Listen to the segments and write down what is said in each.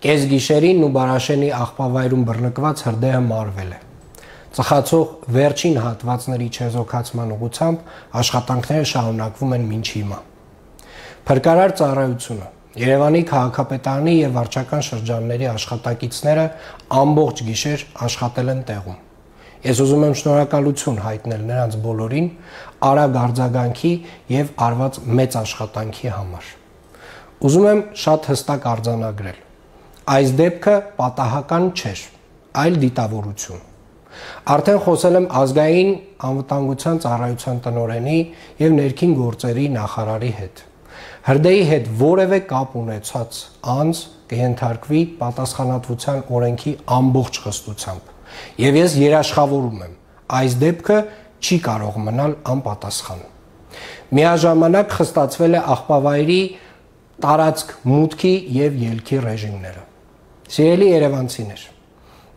Կեսգիշերին Նուբարաշենի աղբավայրում բռնկված հրդեհը մարվել է։ Ծխացող վերջին հատվածների չեզոքացման ուղղությամբ աշխատանքները շարունակվում են մինչ հիմա։ Փրկարար ծառայությունը, Երևանի քաղաքապետարանի եւ վարչական շրջանների աշխատակիցները ամբողջ գիշեր աշխատել են տեղում։ Ես ուզում եմ շնորհակալություն հայտնել նրանց բոլորին արագ արձագանքի եւ արված մեծ աշխատանքի համար։ Ուզում եմ շատ հստակ արձանագրել. այս դեպքը պատահական չէր, այլ դիտավորություն։ Արդեն խոսել եմ ազգային անվտանգության ծառայության տնօրենի եւ ներքին գործերի նախարարի հետ։ Հրդեհի հետ որևէ կապ ունեցած անձ կենթարկվի պատասխանատվության օրենքի ամբողջ խստությամբ։ Եվ ես երաշխավորում եմ, այս դեպքը չի կարող մնալ անպատասխան։ Միաժամանակ խստացվել է աղբավայրի տարածք մուտքի եւ ելքի ռեժիմները։ Սիրելի երևանցիներ,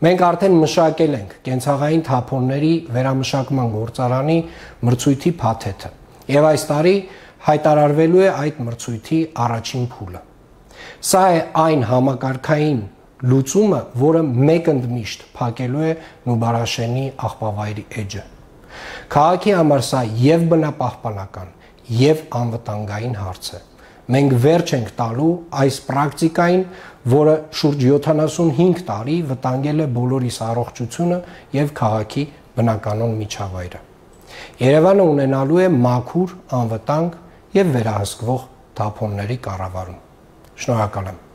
մենք արդեն մշակել ենք կենցաղային թափոնների վերամշակման գործարանի մրցույթի փաթեթը եւ այս տարի հայտարարվելու է այդ մրցույթի առաջին փուլը։ Սա է այն համակարգային լուծումը, որը մեկընդմիշտ փակելու է Նուբարաշենի աղբավայրի էջը։ Քաղաքի համար սա եւ բնապահպանական, եւ անվտանգային հարց է։ Մենք վերջ ենք տալու այս պրակտիկային, որը շուրջ 75 տարի վտանգել է բոլորիս առողջությունը եւ քաղաքի բնականոն միջավայրը։ Երևանը ունենալու է մաքուր, անվտանգ եւ վերահսկվող թափոնների կառավարում։ Շնորհակալ եմ։